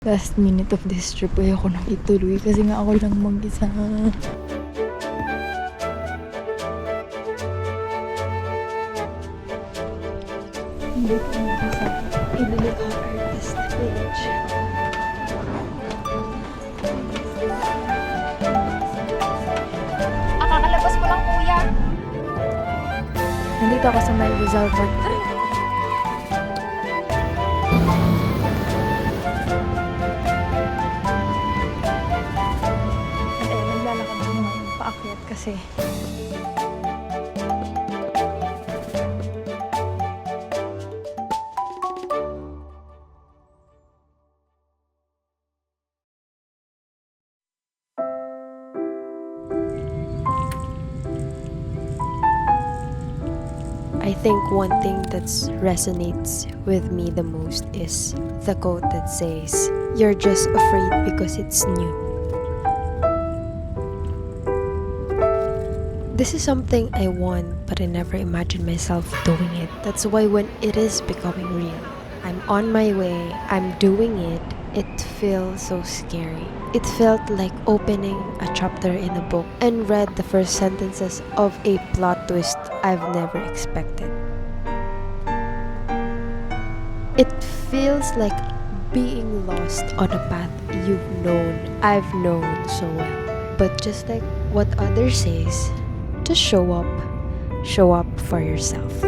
Last minute of this trip ay ako nang ituloy kasi nga ako lang mag-isa. Hindi ko mag-isa. Ililikha artist page. Kakalabas ko lang, kuya. Nandito ako sa may Rizal Park. Naglalakad ako ngayon paakyat kasi I think one thing that resonates with me the most is the quote that says, "You're just afraid because it's new." This is something I want, but I never imagined myself doing it. That's why when it is becoming real, I'm on my way, I'm doing it, it feels so scary. It felt like opening a chapter in a book and read the first sentences of a plot twist I've never expected. It feels like being lost on a path I've known so well. But just like what others says, just show up for yourself.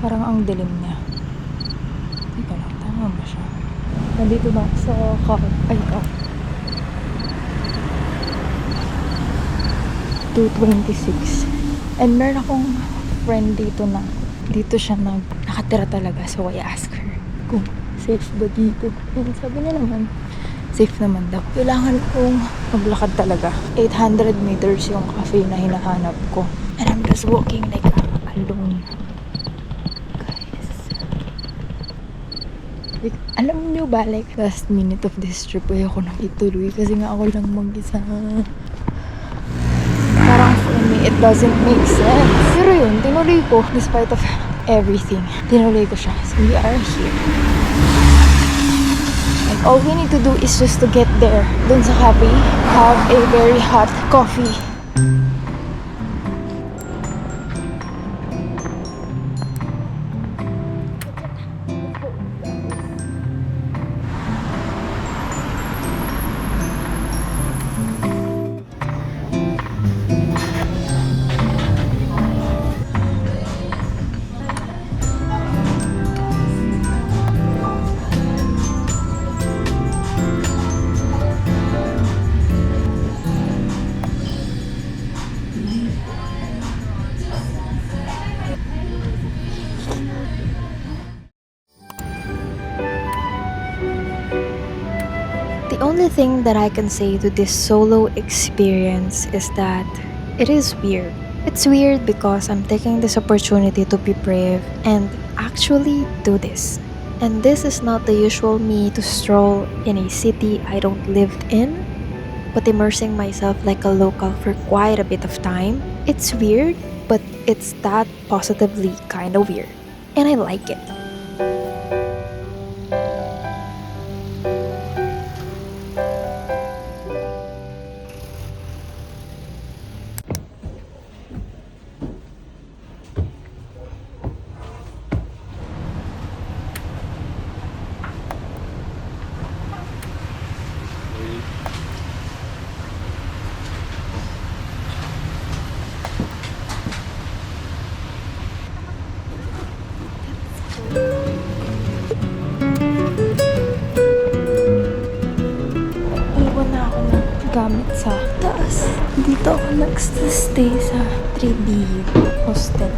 parang ang dilim niya. Teka lang, tama ba siya? Nandito na ako sa ay, 226. And meron akong friend dito siya nakatira talaga. So I asked her kung safe ba dito. And sabi niya naman, safe naman daw. Kailangan kong maglakad talaga. 800 meters yung cafe na hinahanap ko. And I'm just walking like alone. Alam niyo ba, like, last minute of this trip ay ako nang ituloy kasi nga ako lang mag-isa. Parang for me, it doesn't make sense. Pero yun, tinuloy ko. Despite of everything, tinuloy ko siya. So we are here. And all we need to do is just to get there. Dun sa cafe, have a very hot coffee. The only thing that I can say to this solo experience is that it is weird. It's weird because I'm taking this opportunity to be brave and actually do this. And this is not the usual me to stroll in a city I don't live in, but immersing myself like a local for quite a bit of time. It's weird, but it's that positively kind of weird. And I like it. Dito ako nag-stay sa 3BU hostel.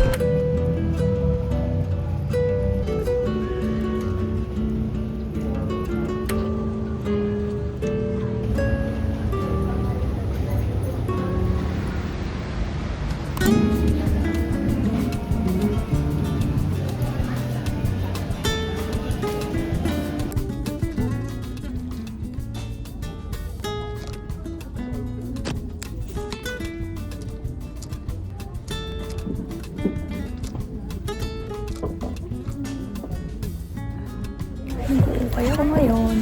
Kaya ko ngayon.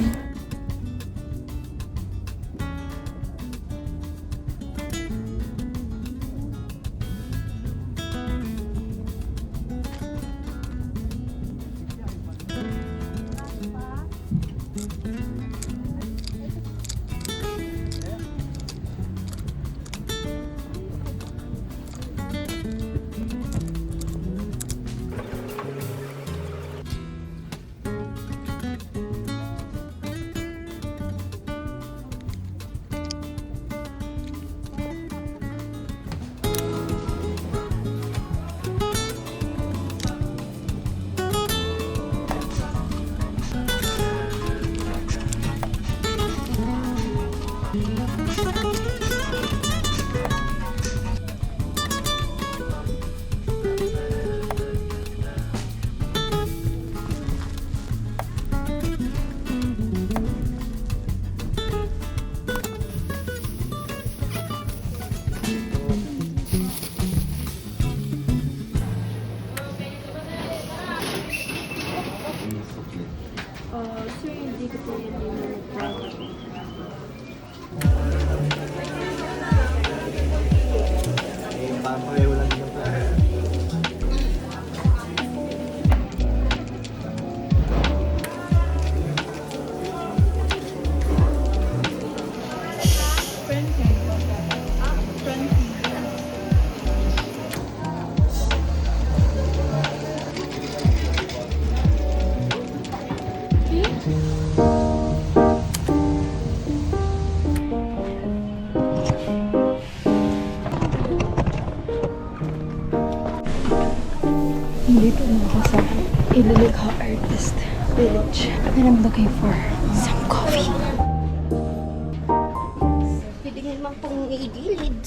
Pareho lang yung Dito na ako sa Ililikha Artist Village. And I'm looking for some coffee. Pwede nga naman pong i-gilid.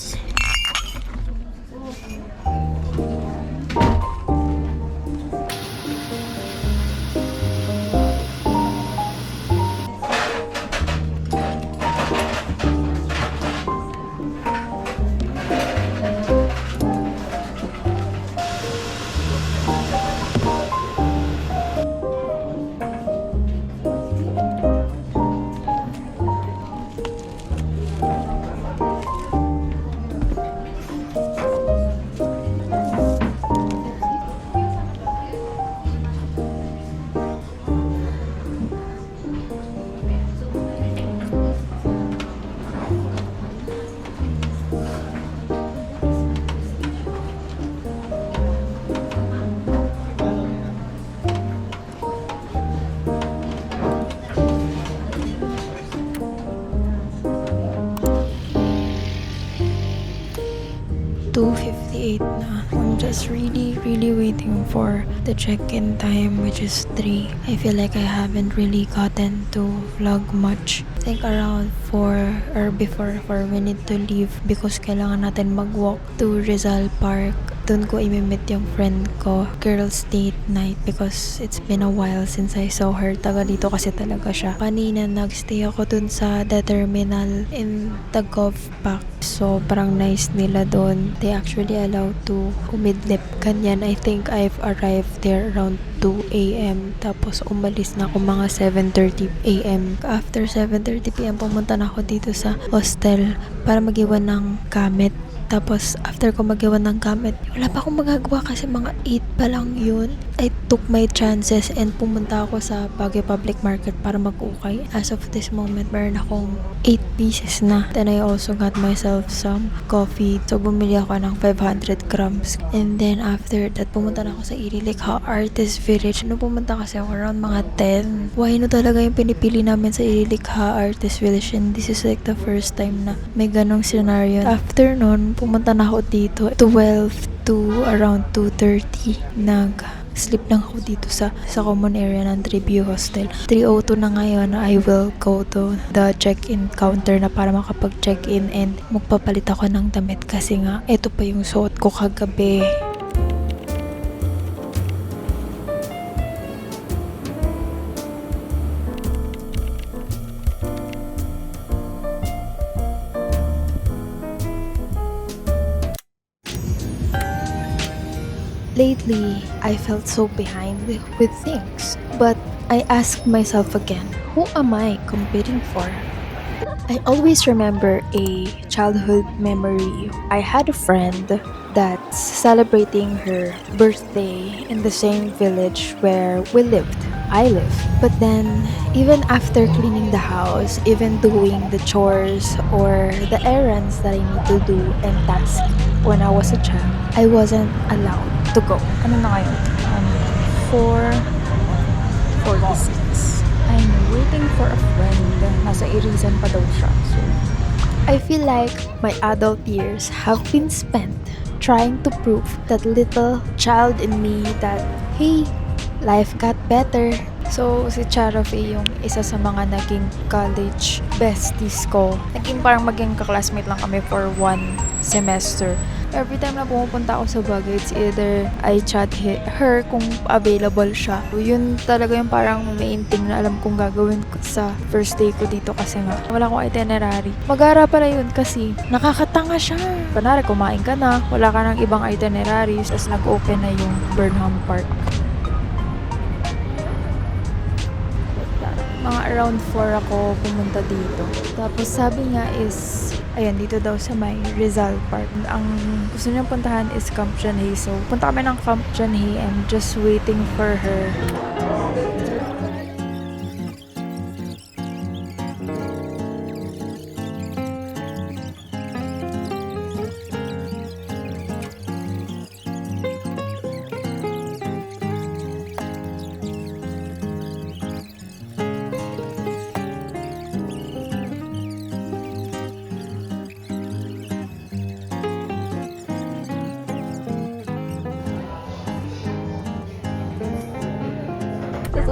Na. I'm just really waiting for the check-in time, which is 3. I feel like I haven't really gotten to vlog much. I think around 4 or before 4 we need to leave because kailangan natin mag-walk to Rizal Park. Doon ko imimit yung friend ko, girls date night, because it's been a while since I saw her. Taga dito kasi talaga siya. Kanina nagstay ako dun sa the terminal in the Gov Pack. So parang nice nila doon. They actually allow to umidlip. Kanyan, I think I've arrived there around 2 a.m. Tapos umalis na ako mga 7:30 a.m. After 7:30 p.m. pumunta na ako dito sa hostel para mag-iwan ng gamit. Tapos, after ko mag-iwan ng gamit, wala pa akong magagawa kasi mga 8 pa lang yun. I took my chances and pumunta ako sa Baguio Public Market para mag-ukay. As of this moment, meron akong 8 pieces na. Then I also got myself some coffee. So bumili ako ng 500 grams. And then after that, pumunta na ako sa Irilikha Artist Village. Nung pumunta kasi ako around mga 10. Wino talaga yung pinipili namin sa Irilikha Artist Village. And this is like the first time na may ganong scenario. After nun, pumunta na ako dito. 12 to around 2:30. Sleep lang ako dito sa common area ng Tribune Hostel. 3:02 na ngayon, I will go to the check-in counter na para makapag-check-in and magpapalit ako ng damit kasi nga, ito pa yung suot ko kagabi. Lately, I felt so behind with things. But I asked myself again, who am I competing for? I always remember a childhood memory. I had a friend that's celebrating her birthday in the same village where we lived. I live. But then, even after cleaning the house, even doing the chores or the errands that I need to do and task when I was a child, I wasn't allowed to go. Ano na ngayon? 4:46. I'm waiting for a friend. Nasa Irisan pa daw siya. So, I feel like my adult years have been spent trying to prove that little child in me that, hey, life got better. So, si Charo Faye yung isa sa mga naging college besties ko. Naging parang maging kaklasmate lang kami for 1 semester. Every time na pumupunta ako sa Baguio, it's either I chat her kung available siya. Yun talaga yung parang main thing na alam kong gagawin ko sa first day ko dito kasi nga wala akong itinerary. Mag-aara pala yun kasi nakakatanga siya. Kunwari, kumain ka na, wala ka ng ibang itineraries, tapos nag-open na yung Burnham Park. Mga around 4 ako pumunta dito. Tapos sabi niya is, ayan, dito daw sa may Rizal Park. Ang gusto niyang puntahan is Camp Janhay. So, punta kami ng Camp Janhay and just waiting for her.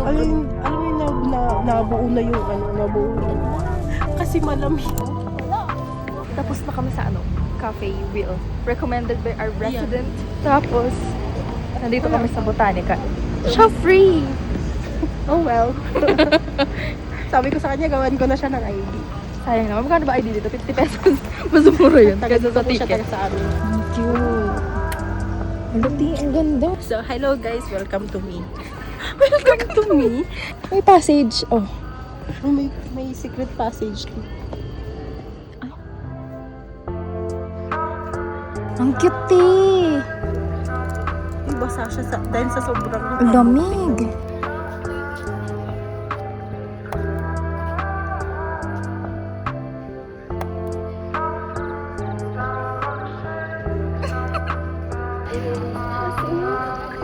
Alam mo yung nabuo na yung nabuo na. Kasi malamig. Tapos na kami sa Cafe Wheel. Recommended by our resident. Tapos, nandito kami sa Botanica. Siya free! Oh well. Sabi ko sa kanya, gawan ko na siya ng ID. Sayang naman. Magkano ba ID dito? 50 pesos. Mas mura yun. Taga Kaysa sa po siya ticket. taga sa amin. Thank you. Ang ang ganda. So, hello guys, welcome to me. Welcome to me. May passage. Oh. May secret passage. Ang cute eh. May basa siya dahil sa sobrang Ang lamig.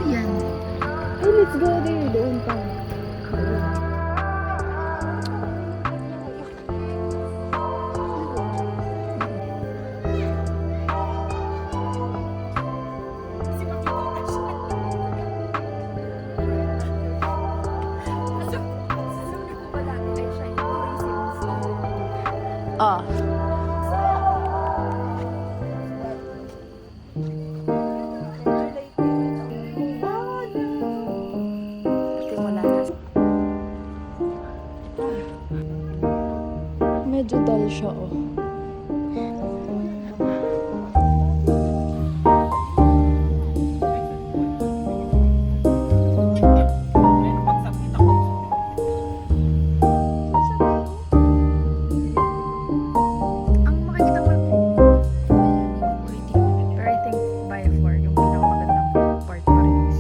Ayan. Hey, let's go there. Doon pa. Ah. Medyo dull siya, oh. Ang makikita ko pero I think by far yung pinakamagandang part pa rin is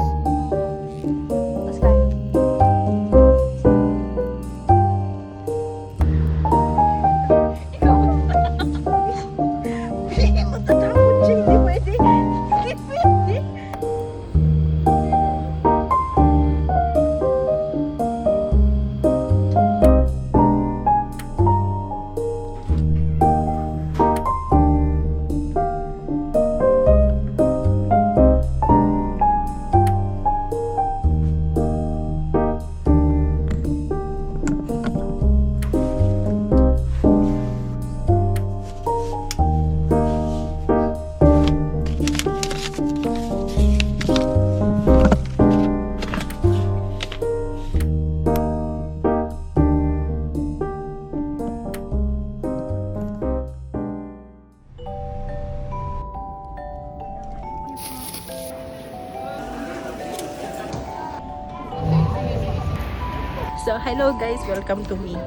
So, hello guys, welcome to me.